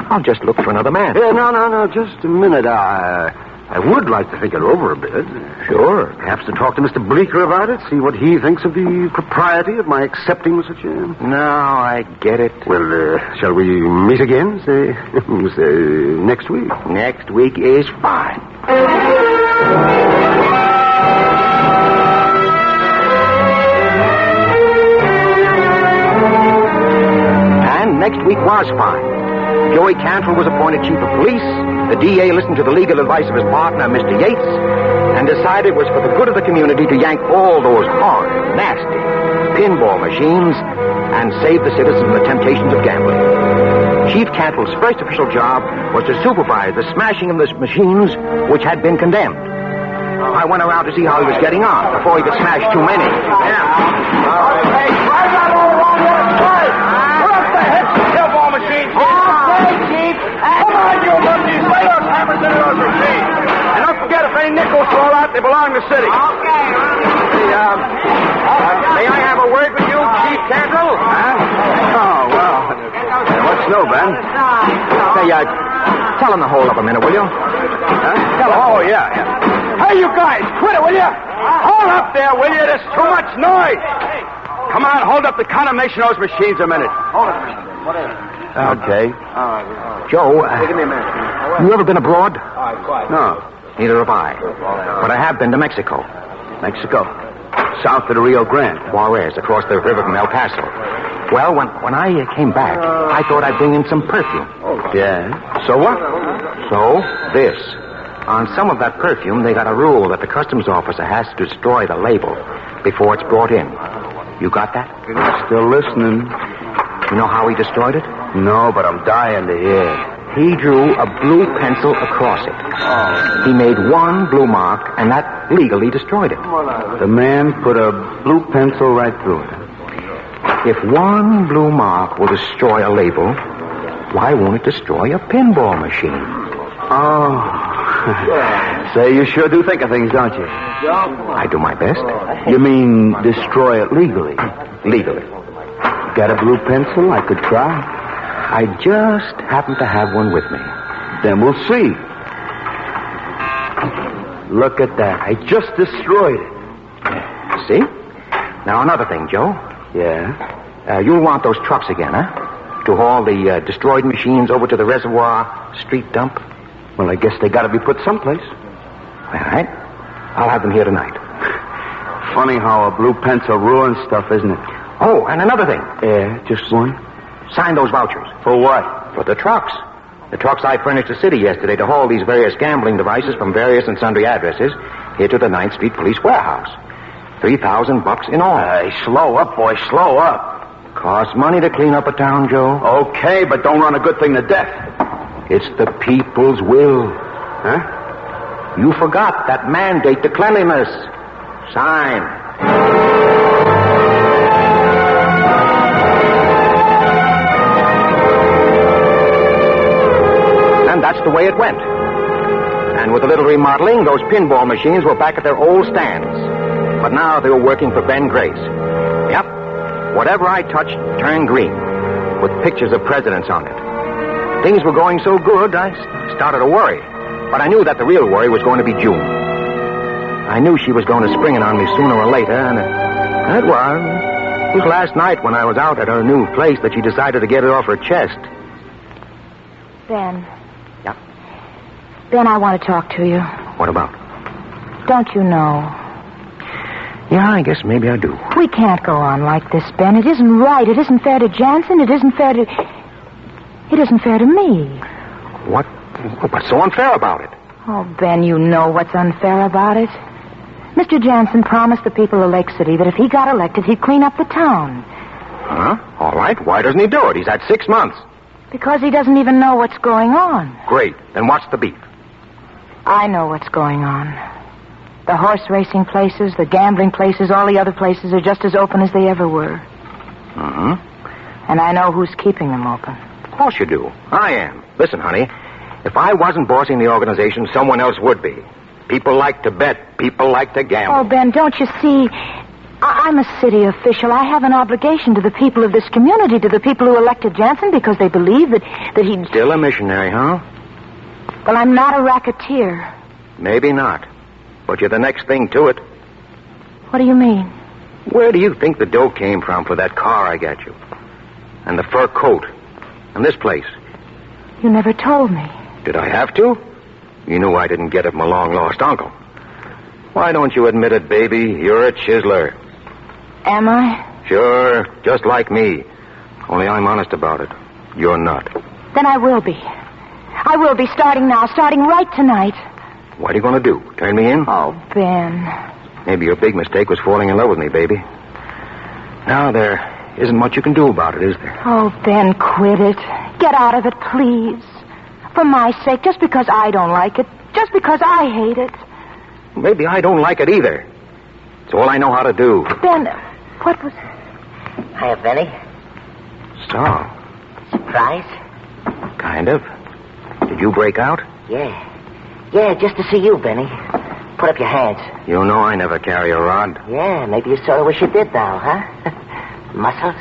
I'll just look for another man. No, just a minute. I would like to think it over a bit. Sure. Perhaps to talk to Mr. Bleecker about it, see what he thinks of the propriety of my accepting such a... Now, I get it. Well, shall we meet again, say next week? Next week is fine. And next week was fine. Joey Cantrell was appointed chief of police. The DA listened to the legal advice of his partner, Mr. Yates, and decided it was for the good of the community to yank all those horrid, nasty pinball machines and save the citizens from the temptations of gambling. Chief Cantrell's first official job was to supervise the smashing of the machines which had been condemned. I went around to see how he was getting on before he could smash too many. And don't forget, if any nickels fall out, they belong to the city. Okay. May I have a word with you, Chief Cantrell? Oh, well. What's new, Ben? Say, tell him to hold up a minute, will you? Oh, yeah. Hey, you guys, quit it, will you? Hold up there, will you? There's too much noise. Come on, hold up the condemnation of those machines a minute. Hold it. What is it? Okay. Joe, Give me a minute. you ever been abroad? No. Neither have I. But I have been to Mexico. Mexico. South of the Rio Grande. Juarez, across the river from El Paso. Well, when I came back, I thought I'd bring in some perfume. Yeah. So what? So, this. On some of that perfume, they got a rule that the customs officer has to destroy the label before it's brought in. You got that? Still listening. You know how he destroyed it? No, but I'm dying to hear. He drew a blue pencil across it. He made one blue mark, and that legally destroyed it. The man put a blue pencil right through it. If one blue mark will destroy a label, why won't it destroy a pinball machine? Oh. Say, you sure do think of things, don't you? I do my best. You mean destroy it legally? Legally. Got a blue pencil? I could try. I just happen to have one with me. Then we'll see. Look at that. I just destroyed it. See? Now, another thing, Joe. Yeah? You'll want those trucks again, huh? To haul the destroyed machines over to the reservoir street dump? Well, I guess they got to be put someplace. All right. I'll have them here tonight. Funny how a blue pencil ruins stuff, isn't it? Oh, and another thing. Yeah, just one? Sign those vouchers. For what? For the trucks. The trucks I furnished the city yesterday to haul these various gambling devices from various and sundry addresses here to the 9th Street Police Warehouse. $3,000 in all. Hey, slow up, boy, slow up. Costs money to clean up a town, Joe. Okay, but don't run a good thing to death. It's the people's will. Huh? You forgot that mandate to cleanliness. Sign. And that's the way it went. And with a little remodeling, those pinball machines were back at their old stands. But now they were working for Ben Grace. Yep. Whatever I touched turned green, with pictures of presidents on it. Things were going so good, I started to worry. But I knew that the real worry was going to be June. I knew she was going to spring it on me sooner or later, and it was. It was last night when I was out at her new place that she decided to get it off her chest. Ben. Yeah? Ben, I want to talk to you. What about? Don't you know? Yeah, I guess maybe I do. We can't go on like this, Ben. It isn't right. It isn't fair to Jansen. It isn't fair to me. What's so unfair about it? Oh, Ben, you know what's unfair about it. Mr. Jansen promised the people of Lake City that if he got elected, he'd clean up the town. Huh? All right. Why doesn't he do it? He's had 6 months. Because he doesn't even know what's going on. Great. Then what's the beef? I know what's going on. The horse racing places, the gambling places, all the other places are just as open as they ever were. Mm-hmm. And I know who's keeping them open. Of course you do. I am. Listen, honey, if I wasn't bossing the organization, someone else would be. People like to bet. People like to gamble. Oh, Ben, don't you see? I'm a city official. I have an obligation to the people of this community, to the people who elected Jansen because they believe that he'd... Still a missionary, huh? Well, I'm not a racketeer. Maybe not. But you're the next thing to it. What do you mean? Where do you think the dough came from for that car I got you? And the fur coat? And this place? You never told me. Did I have to? You knew I didn't get it from a long-lost uncle. Why don't you admit it, baby? You're a chiseler. Am I? Sure, just like me. Only I'm honest about it. You're not. Then I will be. I will be, starting now, starting right tonight. What are you going to do? Turn me in? Oh, Ben. Maybe your big mistake was falling in love with me, baby. Now there isn't much you can do about it, is there? Oh, Ben, quit it. Get out of it, please. For my sake, just because I don't like it. Just because I hate it. Maybe I don't like it either. It's all I know how to do. Ben, what was... Hiya, Benny. So, Surprise? kind of. Did you break out? Yeah. Yeah, just to see you, Benny. Put up your hands. You know I never carry a rod. Yeah, maybe you sort of wish you did now, huh? Muscles?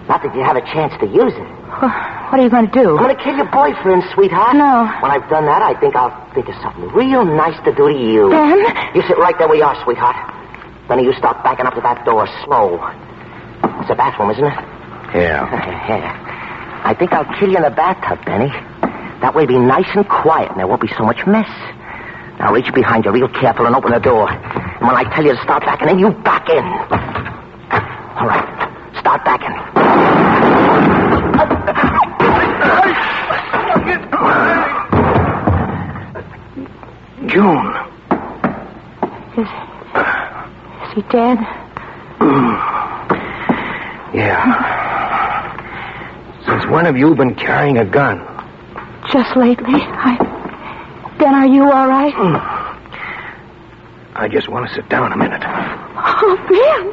Not that you have a chance to use it. What are you going to do? I'm going to kill your boyfriend, sweetheart. No. When I've done that, I think I'll think of something real nice to do to you. Ben? You sit right there where you are, sweetheart. Benny, you start backing up to that door slow. It's a bathroom, isn't it? Yeah. Yeah. I think I'll kill you in the bathtub, Benny. That way be nice and quiet, and there won't be so much mess. Now reach behind you real careful and open the door. And when I tell you to start backing in, you back in. All right. Start backing. June. Is he dead? Yeah. Since when have you been carrying a gun? Just lately. Ben, are you all right? I just want to sit down a minute. Oh, Ben.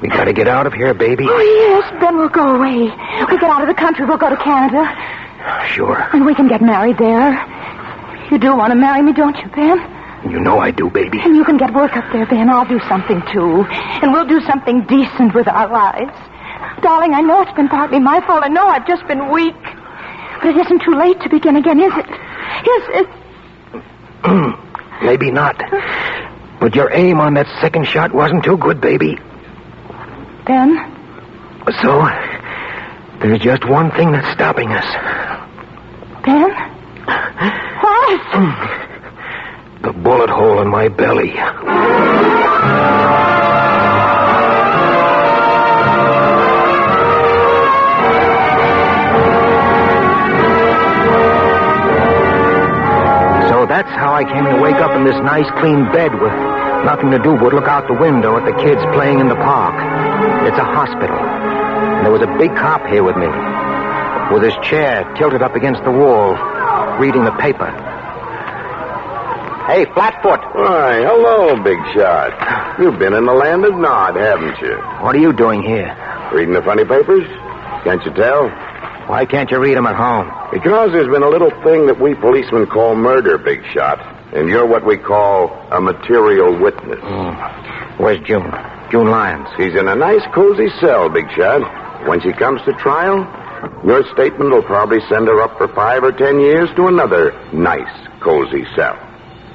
We got to get out of here, baby. Oh, yes. Ben, we'll go away. We get out of the country. We'll go to Canada. Sure. And we can get married there. You do want to marry me, don't you, Ben? You know I do, baby. And you can get work up there, Ben. I'll do something, too. And we'll do something decent with our lives. Darling, I know it's been partly my fault. I know I've just been weak. But it isn't too late to begin again, is it? Is it? Maybe not. But your aim on that second shot wasn't too good, baby. Ben? So, there's just one thing that's stopping us. Ben? What? The bullet hole in my belly. So that's how I came to wake up in this nice, clean bed with nothing to do but look out the window at the kids playing in the park. It's a hospital. And there was a big cop here with me, with his chair tilted up against the wall, reading the paper. Hey, Flatfoot. Why, hello, Big Shot. You've been in the land of Nod, haven't you? What are you doing here? Reading the funny papers? Can't you tell? Why can't you read them at home? Because there's been a little thing that we policemen call murder, Big Shot. And you're what we call a material witness. Where's June? June Lyons. She's in a nice, cozy cell, Big Shot. When she comes to trial, your statement will probably send her up for 5 or 10 years to another nice, cozy cell.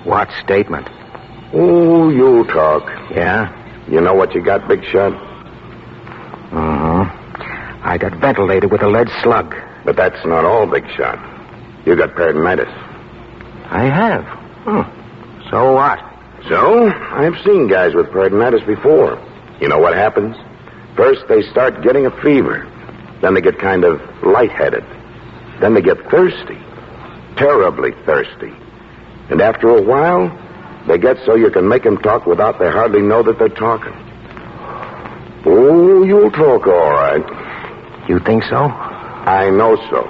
What statement? Oh, you'll talk. Yeah? You know what you got, Big Shot? I got ventilated with a lead slug. But that's not all, Big Shot. You got peritonitis. I have. So what? So, I've seen guys with peritonitis before. You know what happens? First, they start getting a fever. Then they get kind of lightheaded. Then they get thirsty. Terribly thirsty. And after a while, they get so you can make them talk without they hardly know that they're talking. Oh, you'll talk all right. You think so? I know so.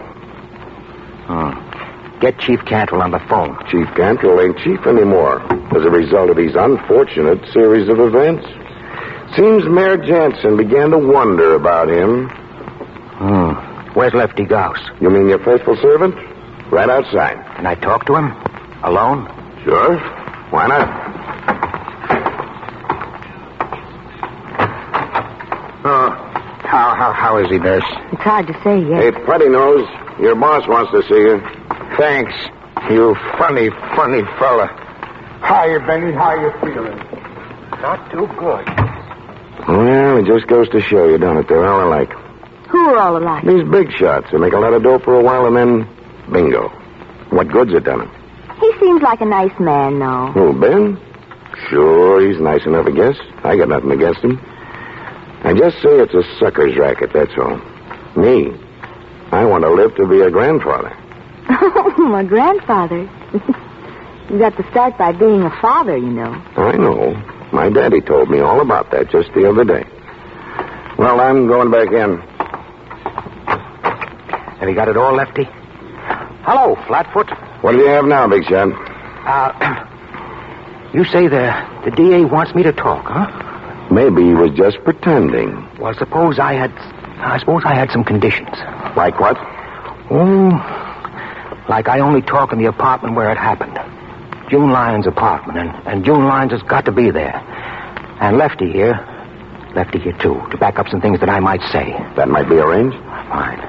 Get Chief Cantrell on the phone. Chief Cantrell ain't chief anymore as a result of these unfortunate series of events. Seems Mayor Jansen began to wonder about him. Where's Lefty Gauss? You mean your faithful servant? Right outside. Can I talk to him? Alone? Sure. Why not? How is he, nurse? It's hard to say yet. Hey, Putty Nose, your boss wants to see you. Thanks, you funny fella. Hiya, Benny. How you feeling? Not too good. Well, it just goes to show you, don't it? They're all alike. Who are all alike? These big shots who make a lot of dough for a while and then bingo. What good's it done him? He seems like a nice man, though. Who, Ben? Sure, he's nice enough, I guess. I got nothing against him. I just say it's a sucker's racket, that's all. Me, I want to live to be a grandfather. Oh, a grandfather. You got to start by being a father, you know. I know. My daddy told me all about that just the other day. Well, I'm going back in. Have you got it all, Lefty? Hello, Flatfoot. What do you have now, Big Shot? You say the DA wants me to talk, huh? Maybe he was just pretending. Well, suppose I had some conditions. Like what? Like I only talk in the apartment where it happened. June Lyons' apartment, and June Lyons has got to be there. And Lefty here too, to back up some things that I might say. That might be arranged? Fine.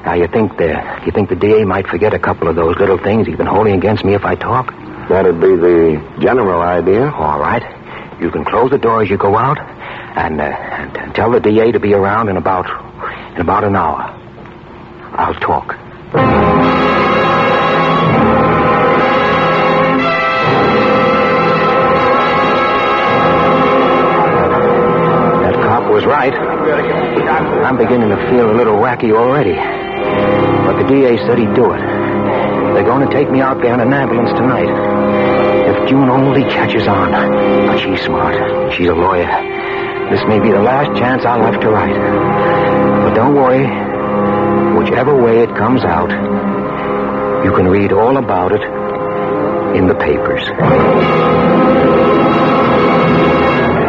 Now, you think the DA might forget a couple of those little things he's been holding against me if I talk? That'd be the general idea. All right. You can close the door as you go out, and tell the DA to be around in about an hour. I'll talk. That cop was right. I'm beginning to feel a little wacky already. But the DA said he'd do it. They're going to take me out there in an ambulance tonight. If June only catches on. But she's smart. She's a lawyer. This may be the last chance I'll have to write. But don't worry. Whichever way it comes out, you can read all about it in the papers.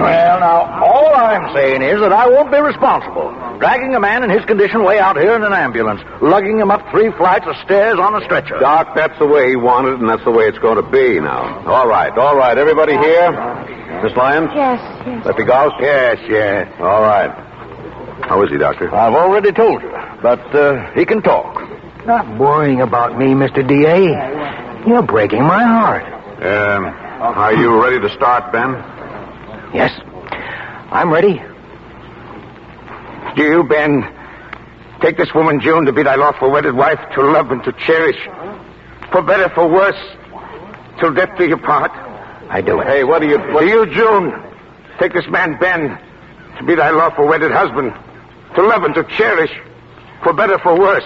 Well, now, all I'm saying is that I won't be responsible. Dragging a man in his condition way out here in an ambulance, lugging him up 3 flights of stairs on a stretcher. Doc, that's the way he wanted it, and that's the way it's going to be now. All right. Everybody here? Miss Lyons? Yes. Lefty Gauss? Yes. All right. How is he, Doctor? I've already told you, but he can talk. Not worrying about me, Mr. DA. You're breaking my heart. Are you ready to start, Ben? Yes, I'm ready. Do you, Ben, take this woman, June, to be thy lawful wedded wife, to love and to cherish, for better, for worse, till death do you part? I do it. Hey, what do you... Do you, June, take this man, Ben, to be thy lawful wedded husband, to love and to cherish, for better, for worse,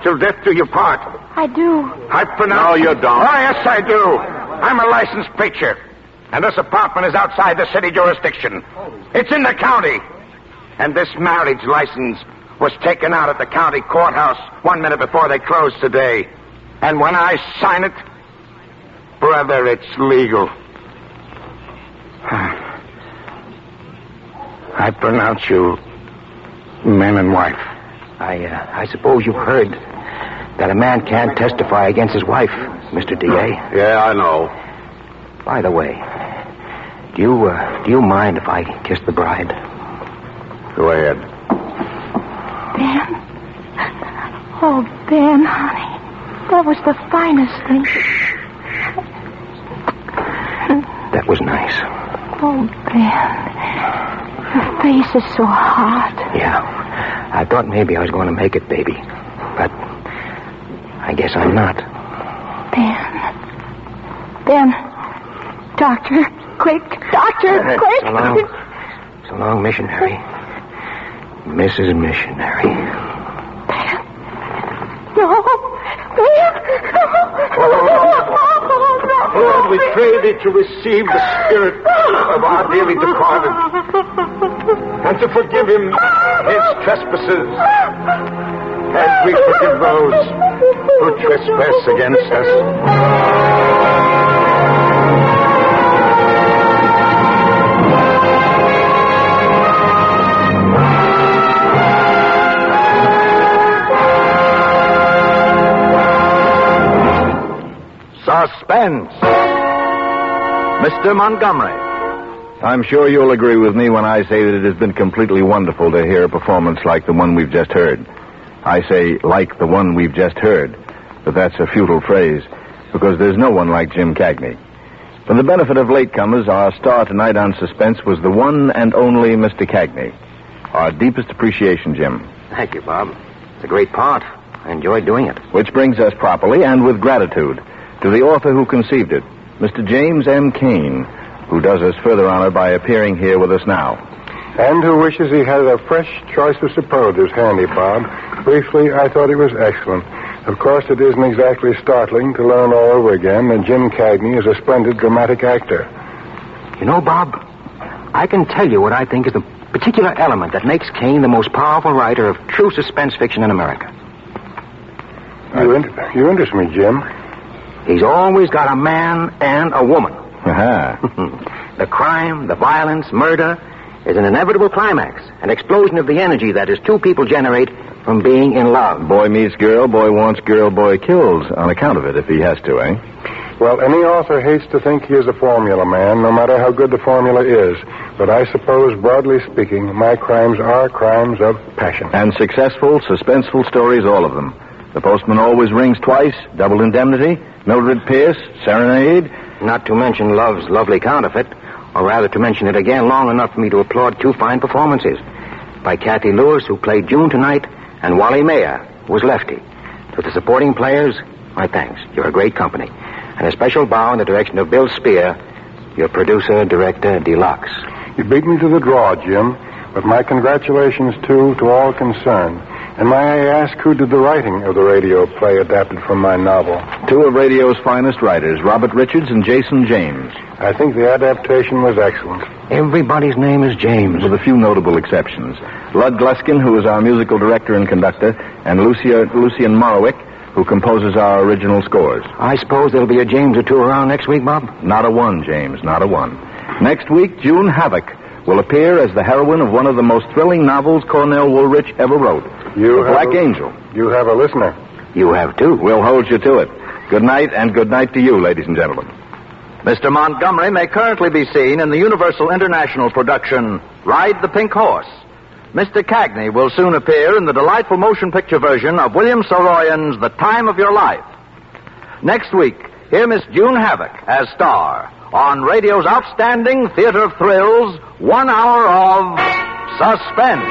till death do you part? I do. I pronounce... No, you don't. Oh, yes, I do. I'm a licensed preacher, and this apartment is outside the city jurisdiction. It's in the county. And this marriage license was taken out at the county courthouse 1 minute before they closed today. And when I sign it, brother, it's legal. I pronounce you man and wife. I suppose you've heard that a man can't testify against his wife, Mr. D.A. Yeah, I know. By the way, do you mind if I kiss the bride? Go ahead. Ben? Oh, Ben, honey. That was the finest thing. That was nice. Oh, Ben. Your face is so hot. Yeah. I thought maybe I was going to make it, baby. But I guess I'm not. Ben. Doctor, quick. Doctor, quick. So long, missionary. Mrs. Missionary. No. Lord, we pray thee to receive the spirit of our dearly departed and to forgive him his trespasses as we forgive those who trespass against us. Suspense. Mr. Montgomery. I'm sure you'll agree with me when I say that it has been completely wonderful to hear a performance like the one we've just heard. I say, like the one we've just heard, but that's a futile phrase, because there's no one like Jim Cagney. For the benefit of latecomers, our star tonight on Suspense was the one and only Mr. Cagney. Our deepest appreciation, Jim. Thank you, Bob. It's a great part. I enjoyed doing it. Which brings us properly and with gratitude to the author who conceived it, Mr. James M. Cain, who does us further honor by appearing here with us now. And who wishes he had a fresh choice of superlatives handy, Bob. Briefly, I thought it was excellent. Of course, it isn't exactly startling to learn all over again that Jim Cagney is a splendid dramatic actor. You know, Bob, I can tell you what I think is the particular element that makes Cain the most powerful writer of true suspense fiction in America. You interest me, Jim. He's always got a man and a woman. Aha. The crime, the violence, murder is an inevitable climax, an explosion of the energy that is two people generate from being in love. Boy meets girl, boy wants girl, boy kills on account of it if he has to, eh? Well, any author hates to think he is a formula man, no matter how good the formula is. But I suppose, broadly speaking, my crimes are crimes of passion. And successful, suspenseful stories, all of them. The Postman Always Rings Twice, Double Indemnity, Mildred Pierce, Serenade. Not to mention Love's Lovely Counterfeit, or rather to mention it again long enough for me to applaud two fine performances by Kathy Lewis, who played June tonight, and Wally Mayer, who was Lefty. To the supporting players, my thanks. You're a great company. And a special bow in the direction of Bill Spear, your producer, director, deluxe. You beat me to the draw, Jim, but my congratulations, too, to all concerned. And may I ask who did the writing of the radio play adapted from my novel? Two of radio's finest writers, Robert Richards and Jason James. I think the adaptation was excellent. Everybody's name is James. With a few notable exceptions. Lud Gluskin, who is our musical director and conductor, and Lucian Morowick, who composes our original scores. I suppose there'll be a James or two around next week, Bob? Not a one, James, not a one. Next week, June Havoc will appear as the heroine of one of the most thrilling novels Cornell Woolrich ever wrote. The Black Angel. You have a listener. You have, too. We'll hold you to it. Good night, and good night to you, ladies and gentlemen. Mr. Montgomery may currently be seen in the Universal International production, Ride the Pink Horse. Mr. Cagney will soon appear in the delightful motion picture version of William Saroyan's The Time of Your Life. Next week, hear Miss June Havoc as star on radio's outstanding theater of thrills, 1 hour of Suspense.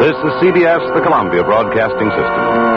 This is CBS, the Columbia Broadcasting System.